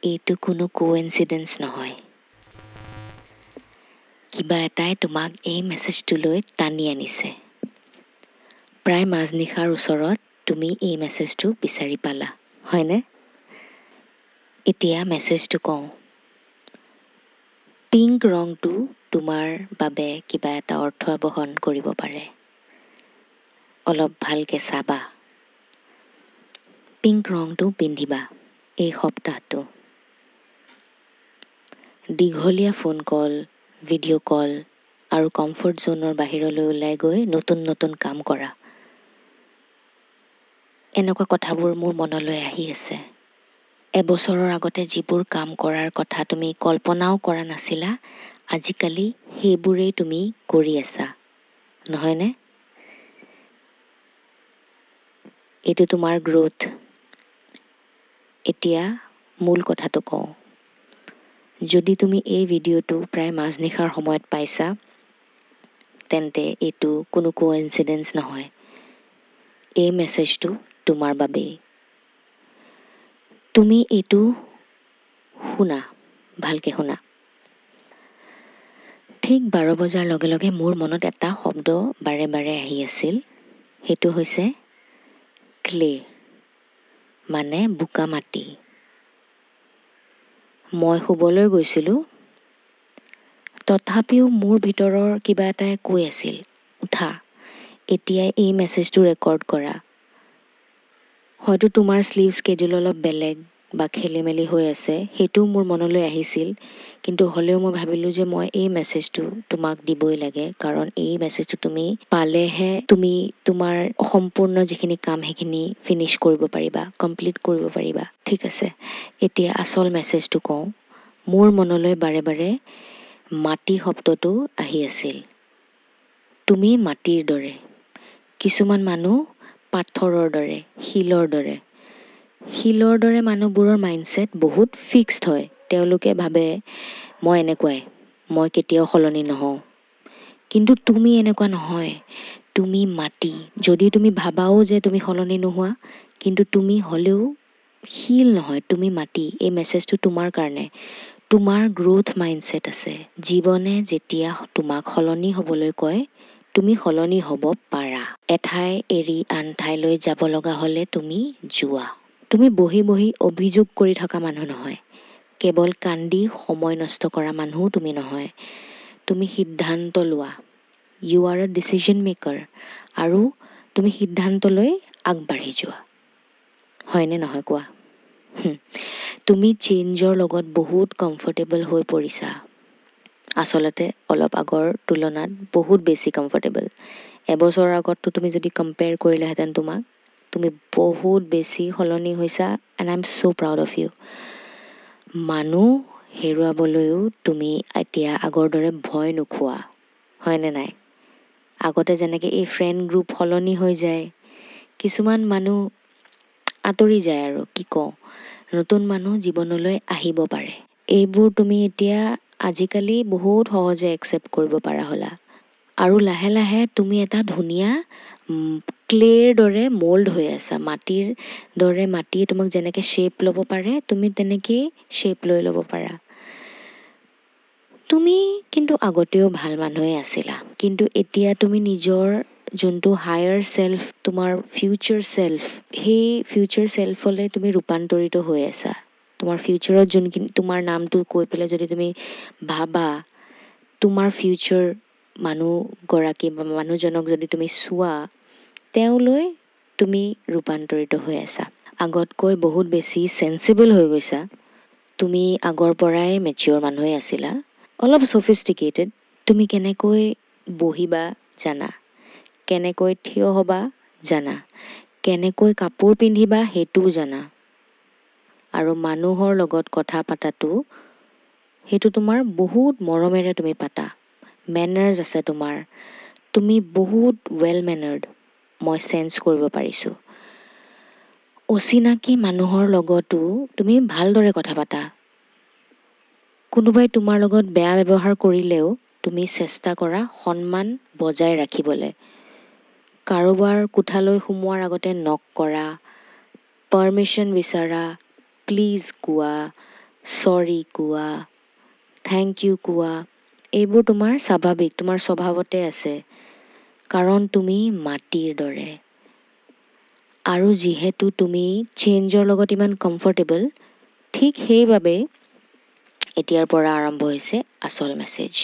এইটো কোনো কোইনচিডেন্স নহয়। কিবা এটাই তোমাক এই মেছেজটোলৈ টানি আনিছে। প্ৰায় মাজনিশাৰ ওচৰত তুমি এই মেছেজটো বিচাৰি পালা, হয়নে? এতিয়া মেছেজটো কওঁ। পিংক ৰংটো তোমাৰ বাবে কিবা এটা অৰ্থ বহন কৰিব পাৰে। অলপ ভালকে চাবা। পিংক ৰংটো পিন্ধিবা এই সপ্তাহটো। দীঘলীয়া ফোন কল, ভিডিঅ' কল আৰু কমফৰ্ট জ'নৰ বাহিৰলৈ ওলাই গৈ নতুন নতুন কাম কৰা। এনেকুৱা কথাবোৰ মোৰ মনলৈ আহি আছে। এবছৰৰ আগতে যিবোৰ কাম কৰাৰ কথা তুমি কল্পনাও কৰা নাছিলা, আজিকালি সেইবোৰেই তুমি কৰি আছা, নহয়নে? এইটো তোমাৰ গ্ৰোথ। এতিয়া মূল কথাটো কওঁ। যদি তুমি এই ভিডিঅ'টো প্ৰায় মাজনিশাৰ সময়ত পাইছা, তেন্তে এইটো কোনো কোইনচিডেন্স নহয়। এই মেছেজটো তোমাৰ বাবেই। তুমি এইটো শুনা, ভালকে শুনা। ঠিক 12 বজাৰ লগে লগে মোৰ মনত এটা শব্দ বাৰে বাৰে আহি আছিল। সেইটো হৈছে ক্লে, মানে বোকা মাটি। মই শুবলৈ গৈছিলোঁ, তথাপিও মোৰ ভিতৰৰ কিবা এটাই কৈ আছিল, উঠা, এতিয়াই এই মেছেজটো ৰেকৰ্ড কৰা। হয়তো তোমাৰ শ্লিপ স্কেডিউল অলপ বেলেগ বা খেলি মেলি হৈ আছে, সেইটোও মোৰ মনলৈ আহিছিল, কিন্তু হ'লেও মই ভাবিলোঁ যে মই এই মেছেজটো তোমাক দিবই লাগে, কাৰণ এই মেছেজটো তুমি পালেহে তুমি তোমাৰ সম্পূৰ্ণ যিখিনি কাম সেইখিনি ফিনিছ কৰিব পাৰিবা, কমপ্লিট কৰিব পাৰিবা। ঠিক আছে, এতিয়া আচল মেছেজটো কওঁ। মোৰ মনলৈ বাৰে বাৰে মাটি শব্দটো আহি আছিল। তুমি মাটিৰ দৰে। কিছুমান মানুহ পাথৰৰ দৰে, শিলৰ দৰে। শিলৰ দৰে মানুহবোৰৰ মাইণ্ডছেট বহুত ফিক্সড হয়। তেওঁলোকে ভাবে মই এনেকুৱাই, মই কেতিয়াও সলনি নহওঁ। কিন্তু তুমি এনেকুৱা নহয়। তুমি মাটি। যদি তুমি ভাবাও যে তুমি সলনি নোহোৱা, কিন্তু তুমি হ'লেও শিল নহয়, তুমি মাটি। এই মেছেজটো তোমাৰ কাৰণে। তোমাৰ গ্ৰোথ মাইণ্ডছেট আছে। জীৱনে যেতিয়া তোমাক সলনি হ'বলৈ কয়, তুমি সলনি হ'ব পাৰা। এঠাই এৰি আন ঠাইলৈ যাব লগা হ'লে তুমি যোৱা। তুমি বহি বহি অভিযোগ কৰি থকা মানুহ নহয়। কেৱল কান্দি সময় নষ্ট কৰা মানুহও তুমি নহয়। তুমি সিদ্ধান্ত লোৱা। ইউ আৰ এ ডিচিজন মেকাৰ। আৰু তুমি সিদ্ধান্ত লৈ আগবাঢ়ি যোৱা। হয়নে নহয় কোৱা? তুমি চেঞ্জৰ লগত বহুত কমফৰ্টেবল হৈ পৰিছা। আচলতে অলপ আগৰ তুলনাত বহুত বেছি কমফৰ্টেবল। এবছৰৰ আগততো তুমি যদি কম্পেয়াৰ কৰিলাহেঁতেন তোমাক, তুমি বহুত বেছি সলনি হৈছা, and I am so' proud of you. মানুহ হেৰুৱাবলৈও তুমি এতিয়া আগৰ দৰে ভয় নোখোৱা, হয়নে নাই? আগতে যেনেকৈ এই ফ্ৰেণ্ড গ্ৰুপ সলনি হৈ যায়, কিছুমান মানুহ আঁতৰি যায় আৰু কি কওঁ, নতুন মানুহ জীৱনলৈ আহিব পাৰে। এইবোৰ তুমি এতিয়া আজিকালি বহুত সহজে একচেপ্ট কৰিব পাৰা হ'লা। আৰু লাহে লাহে তুমি এটা ধুনীয়া ক্লেৰ দৰে মল্ড হৈ আছা। মাটিৰ দৰে মাটিয়ে তোমাক যেনেকৈ শ্বেপ ল'ব পাৰে, তুমি তেনেকেই শ্বেপ লৈ ল'ব পাৰা। তুমি কিন্তু আগতেও ভাল মানুহে আছিলা, কিন্তু এতিয়া তুমি নিজৰ যোনটো হায়াৰ চেল্ফ, তোমাৰ ফিউচাৰ চেল্ফ, সেই ফিউচাৰ চেল্ফলৈ তুমি ৰূপান্তৰিত হৈ আছা। তোমাৰ ফিউচাৰত যোনখিনি তোমাৰ নামটো কৈ পেলাই যদি তুমি ভাবা, তোমাৰ ফিউচাৰ মানুহগৰাকী বা মানুহজনক যদি তুমি চোৱা, তেওঁলৈ তুমি ৰূপান্তৰিত হৈ আছা। আগতকৈ বহুত বেছি চেন্সিবল হৈ গৈছা। তুমি আগৰ পৰাই মেচিয়ৰ মানুহে আছিলা, অলপ ছফিষ্টিকেটেড। তুমি কেনেকৈ বহিবা জানা, কেনেকৈ থিয় হ'বা জানা, কেনেকৈ কাপোৰ পিন্ধিবা সেইটোও জানা। আৰু মানুহৰ লগত কথা পাতাটো, সেইটো তোমাৰ বহুত মৰমেৰে তুমি পাতা। মেনাৰ্ছ আছে তোমাৰ। তুমি বহুত ৱেল মেনাৰ্ড, মই চেন্স কৰিব পাৰিছোঁ। অচিনাকি মানুহৰ লগতো তুমি ভালদৰে কথা পাতা। কোনোবাই তোমাৰ লগত বেয়া ব্যৱহাৰ কৰিলেও তুমি চেষ্টা কৰা সন্মান বজাই ৰাখিবলৈ। কাৰোবাৰ কোঠালৈ সোমোৱাৰ আগতে নক কৰা, পাৰ্মিশ্যন বিচৰা, প্লিজ কোৱা, চৰি কোৱা, থেংক ইউ কোৱা, এইবোৰ তোমাৰ স্বাভাৱিক, তোমাৰ স্বভাৱতে আছে, কাৰণ তুমি মাটিৰ দৰে। আৰু যিহেতু তুমি চেঞ্জৰ লগত ইমান কমফৰ্টেবল, ঠিক সেইবাবে এতিয়াৰ পৰা আৰম্ভ হৈছে আচল মেছেজ।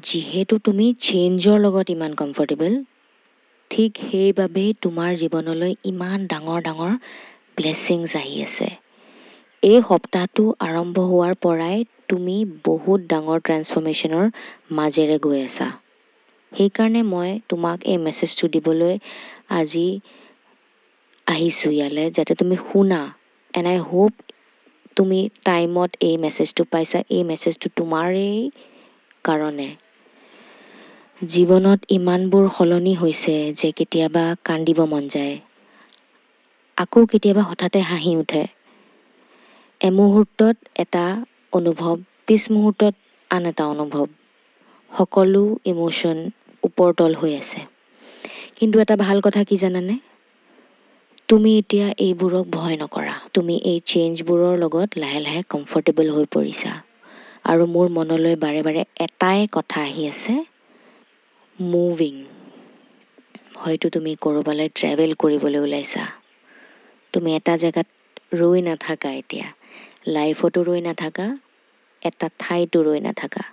যিহেতু তুমি চেঞ্জৰ লগত ইমান কমফৰ্টেবল, ঠিক সেইবাবেই তোমাৰ জীৱনলৈ ইমান ডাঙৰ ডাঙৰ ব্লেছিংছ আহি আছে। এই সপ্তাহটো আৰম্ভ হোৱাৰ পৰাই তুমি বহুত ডাঙৰ ট্ৰেন্সফৰ্মেশ্যনৰ মাজেৰে গৈ আছা। সেইকাৰণে মই তোমাক এই মেছেজটো দিবলৈ আজি আহিছোঁ ইয়ালৈ, যাতে তুমি শুনা। এণ্ড আই হোপ তুমি টাইমত এই মেছেজটো পাইছা। এই মেছেজটো তোমাৰেই কাৰণে। জীৱনত ইমানবোৰ সলনি হৈছে যে কেতিয়াবা কান্দিব মন যায়, আকৌ কেতিয়াবা হঠাতে হাঁহি উঠে। এমুহূৰ্তত এটা অনুভৱ, পিছ মুহূৰ্তত আন এটা অনুভৱ। সকলো ইমোশ্যন ওপৰতল হৈ আছে। কিন্তু এটা ভাল কথা কি জানানে? তুমি এতিয়া এইবোৰক ভয় নকৰা। তুমি এই চেঞ্জবোৰৰ লগত লাহে লাহে কমফৰ্টেবল হৈ পৰিছা। আৰু মোৰ মনলৈ বাৰে বাৰে এটাই কথা আহি আছে, মুভিং। হয়তো তুমি ক'ৰবালৈ ট্ৰেভেল কৰিবলৈ ওলাইছা। তুমি এটা জেগাত ৰৈ নাথাকা এতিয়া। লাইফতো ৰৈ নাথাকা, এটা ঠাইতো ৰৈ নাথাকা।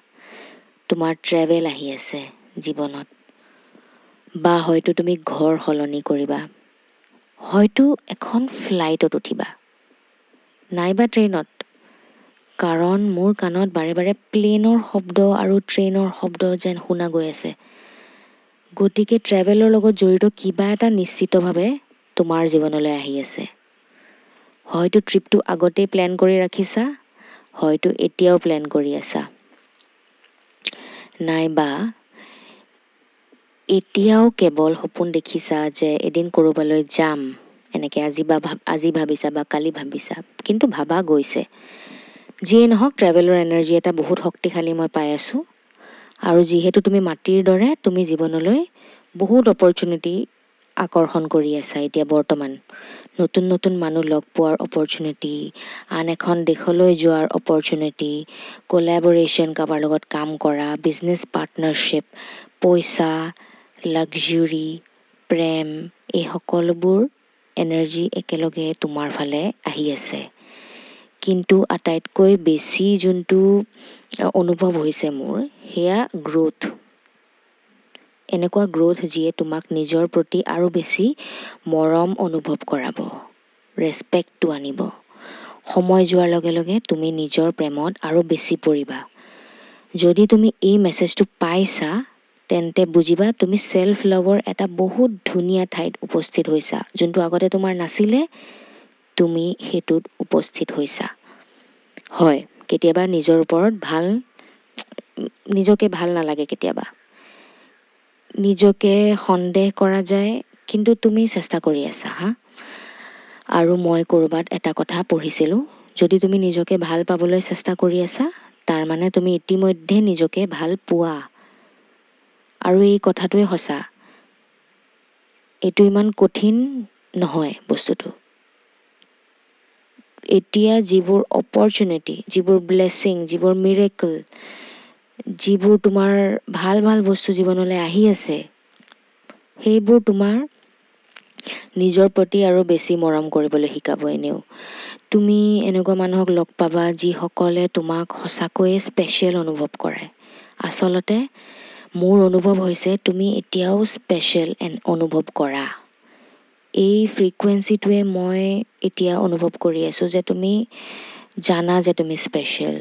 তোমাৰ ট্ৰেভেল আহি আছে জীৱনত। বা হয়তো তুমি ঘৰ সলনি কৰিবা। হয়তো এখন ফ্লাইটত উঠিবা, নাইবা ট্ৰেইনত। কাৰণ মোৰ কাণত বাৰে বাৰে প্লেনৰ শব্দ আৰু ট্ৰেইনৰ শব্দ যেন শুনা গৈ আছে। গতিকে ট্ৰেভেলৰ লগত জড়িত কিবা এটা নিশ্চিতভাৱে তোমাৰ জীৱনলৈ আহি আছে। হয়তো ট্ৰিপটো আগতেই প্লেন কৰি ৰাখিছা, হয়তো এতিয়াও প্লেন কৰি আছা, নাইবা এতিয়াও কেৱল সপোন দেখিছা যে এদিন ক'ৰবালৈ যাম, এনেকৈ আজি ভাবিছা বা কালি ভাবিছা, কিন্তু ভাবা গৈছে। যিয়ে নহওক, ট্ৰেভেলৰ এনাৰ্জি এটা বহুত শক্তিশালী মই পাই আছোঁ। আৰু যিহেতু তুমি মাটিৰ দৰে, তুমি জীৱনলৈ বহুত অপৰচুনিটি আকৰ্ষণ কৰি আছা এতিয়া বৰ্তমান। নতুন নতুন মানুহ লগ পোৱাৰ অপৰচুনিটি, আন এখন দেশলৈ যোৱাৰ অপৰচুনিটি, কোলাবৰেশ্যন, কাৰোবাৰ লগত কাম কৰা, বিজনেছ পাৰ্টনাৰশ্বিপ, পইচা, লাক্সাৰী, প্ৰেম, এই সকলোবোৰ এনাৰ্জি একেলগে তোমাৰ ফালে আহি আছে। কিন্তু আটাইতকৈ বেছি যোনটো অনুভৱ হৈছে মোৰ, সেয়া গ্ৰ'থ। এনেকুৱা গ্ৰ'থ যিয়ে তোমাক নিজৰ প্ৰতি আৰু বেছি মৰম অনুভৱ কৰাব, ৰেচপেক্টটো আনিব। সময় যোৱাৰ লগে লগে তুমি নিজৰ প্ৰেমত আৰু বেছি পৰিবা। যদি তুমি এই মেছেজটো পাইছা, তেন্তে বুজিবা তুমি চেল্ফ লাভৰ এটা বহুত ধুনীয়া ঠাইত উপস্থিত হৈছা। যোনটো আগতে তোমাৰ নাছিলে, তুমি সেইটোত উপস্থিত হৈছা। হয়, কেতিয়াবা নিজৰ ওপৰত নিজকে ভাল নালাগে, কেতিয়াবা নিজকে সন্দেহ কৰা যায়, কিন্তু তুমি চেষ্টা কৰি আছা হা। আৰু মই ক'ৰবাত এটা কথা পঢ়িছিলোঁ, যদি তুমি নিজকে ভাল পাবলৈ চেষ্টা কৰি আছা, তাৰ মানে তুমি ইতিমধ্যে নিজকে ভাল পোৱা। আৰু এই কথাটোৱে সঁচা। এইটো ইমান কঠিন নহয় বস্তুটো। এতিয়া যিবোৰ অপৰচুনিটি, যিবোৰ ব্লেছিং, যিবোৰ মিৰেকল, যিবোৰ তোমাৰ ভাল ভাল বস্তু জীৱনলৈ আহি আছে, সেইবোৰ তোমাৰ নিজৰ প্ৰতি আৰু বেছি মৰম কৰিবলৈ শিকাব। এনেও তুমি এনেকুৱা মানুহক লগ পাবা যিসকলে তোমাক সঁচাকৈয়ে স্পেচিয়েল অনুভৱ কৰে। আচলতে মোৰ অনুভৱ হৈছে তুমি এতিয়াও স্পেচিয়েল অনুভৱ কৰা। এই ফ্ৰিকুৱেঞ্চিটোৱে মই এতিয়া অনুভৱ কৰি আছোঁ যে তুমি জানা যে তুমি স্পেচিয়েল।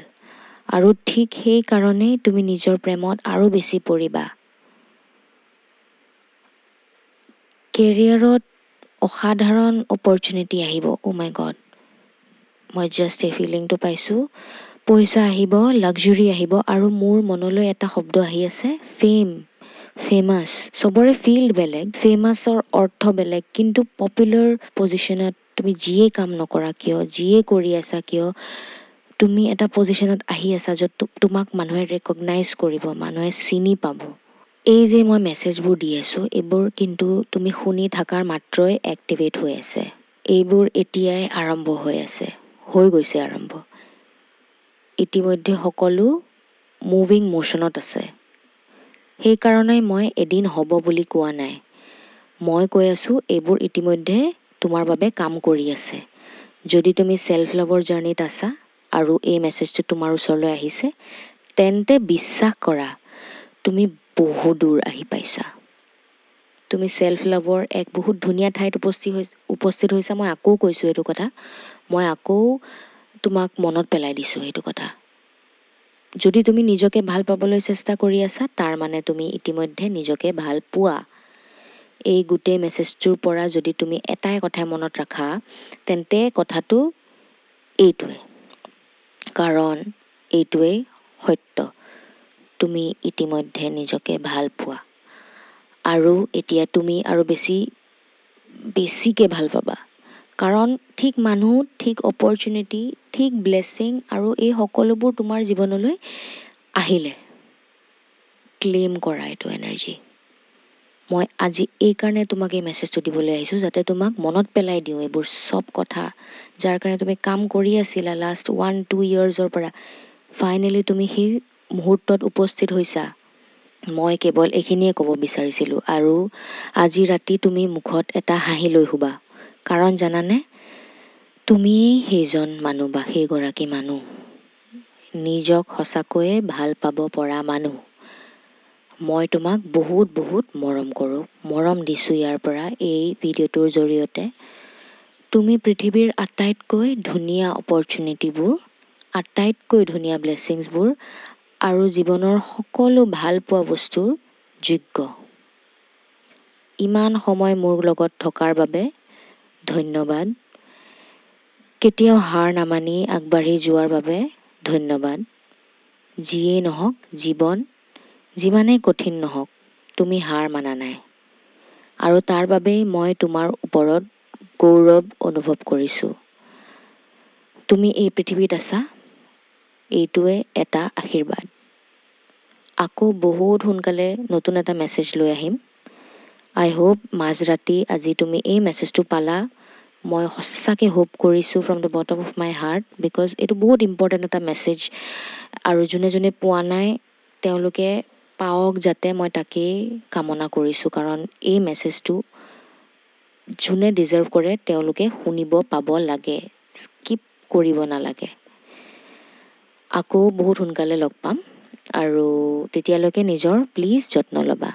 আৰু ঠিক সেইকাৰণেই তুমি নিজৰ প্ৰেমত আৰু বেছি পৰিবা। কেৰিয়াৰত অসাধাৰণ অপৰচুনিটি আহিব। অ' মাই গড, মই জাষ্ট এই ফিলিংটো পাইছোঁ। পইচা আহিব, লাক্সাৰী আহিব, আৰু মোৰ মনলৈ এটা শব্দ আহি আছে, ফেমাছ। চবৰে ফিল্ড বেলেগ, ফেমাছৰ অৰ্থ বেলেগ, কিন্তু পপুলাৰ পজিশ্যনত তুমি যিয়ে কাম নকৰা কিয়, যিয়ে কৰি আছা কিয়, তুমি এটা পজিশ্যনত আহি আছা য'ত তোমাক মানুহে ৰেকগনাইজ কৰিব, মানুহে চিনি পাব। এই যে মই মেছেজবোৰ দি আছোঁ, এইবোৰ কিন্তু তুমি শুনি থকাৰ মাত্ৰই এক্টিভেট হৈ আছে। এইবোৰ এতিয়াই আৰম্ভ হৈ আছে, হৈ গৈছে আৰম্ভ। ইতিমধ্যে সকলো মুভিং মোশ্যনত আছে। সেইকাৰণে মই এদিন হ'ব বুলি কোৱা নাই। মই কৈ আছোঁ এইবোৰ ইতিমধ্যে তোমাৰ বাবে কাম কৰি আছে। যদি তুমি ছেল্ফ লাভৰ জাৰ্ণিত আছা আৰু এই মেছেজটো তোমাৰ ওচৰলৈ আহিছে, তেন্তে বিশ্বাস কৰা তুমি বহু দূৰ আহি পাইছা। তুমি ছেল্ফ লাভৰ এক বহুত ধুনীয়া ঠাইত উপস্থিত হৈছা। মই আকৌ কৈছোঁ এইটো কথা, মই আকৌ তোমাক মনত পেলাই দিছোঁ সেইটো কথা। যদি তুমি নিজকে ভাল পাবলৈ চেষ্টা কৰি আছা, তাৰ মানে তুমি ইতিমধ্যে নিজকে ভাল পোৱা। এই গোটেই মেছেজটোৰ পৰা যদি তুমি এটাই কথা মনত ৰাখা, তেন্তে কথাটো এইটোৱে, কাৰণ এইটোৱেই সত্য। তুমি ইতিমধ্যে নিজকে ভাল পোৱা আৰু এতিয়া তুমি আৰু বেছিকে ভাল পাবা, কাৰণ ঠিক মানুহ, ঠিক অপৰচুনিটি, ঠিক ব্লেছিং আৰু এই সকলোবোৰ তোমাৰ জীৱনলৈ আহিলে। ক্লেইম কৰা এইটো এনাৰ্জি। মই আজি এইকাৰণে তোমাক এই মেছেজটো দিবলৈ আহিছোঁ, যাতে তোমাক মনত পেলাই দিওঁ এইবোৰ চব কথা, যাৰ কাৰণে তুমি কাম কৰি আছিলা লাষ্ট 1-2 yearsৰ পৰা। ফাইনেলি তুমি সেই মুহূৰ্তত উপস্থিত হৈছা। মই কেৱল এইখিনিয়ে ক'ব বিচাৰিছিলোঁ, আৰু আজি ৰাতি তুমি মুখত এটা হাঁহি লৈ শুবা, কাৰণ জানানে, তুমিয়েই সেইজন মানুহ বা সেইগৰাকী মানুহ, নিজক সঁচাকৈয়ে ভাল পাব পৰা মানুহ। মই তোমাক বহুত বহুত মৰম কৰোঁ, মৰম দিছোঁ ইয়াৰ পৰা এই ভিডিঅ'টোৰ জৰিয়তে। তুমি পৃথিৱীৰ আটাইতকৈ ধুনীয়া অপৰচুনিটিবোৰ, আটাইতকৈ ধুনীয়া ব্লেছিংছবোৰ আৰু জীৱনৰ সকলো ভাল পোৱা বস্তুৰ যোগ্য। ইমান সময় মোৰ লগত থকাৰ বাবে ধন্যবাদ। কেতিয়াও হাৰ নামানি আগবাঢ়ি যোৱাৰ বাবে ধন্যবাদ। যিয়েই নহওক, জীৱন যিমানেই কঠিন নহওক, তুমি হাৰ মানা নাই, আৰু তাৰ বাবেই মই তোমাৰ ওপৰত গৌৰৱ অনুভৱ কৰিছোঁ। তুমি এই পৃথিৱীত আছা, এইটোৱে এটা আশীৰ্বাদ। আকৌ বহুত সোনকালে নতুন এটা মেছেজ লৈ আহিম। আই হোপ মাজৰাতি আজি তুমি এই মেছেজটো পালা। মই সঁচাকৈ হোপ কৰিছোঁ from the bottom of my heart, because এইটো বহুত ইম্পৰ্টেণ্ট এটা মেছেজ, আৰু যোনে যোনে পোৱা নাই তেওঁলোকে পাওক যাতে, মই তাকেই কামনা কৰিছোঁ, কাৰণ এই মেছেজটো যোনে ডিজাৰ্ভ কৰে তেওঁলোকে শুনিব পাব লাগে, স্কিপ কৰিব নালাগে। আকৌ বহুত সোনকালে লগ পাম, আৰু তেতিয়ালৈকে নিজৰ প্লিজ যত্ন ল'বা।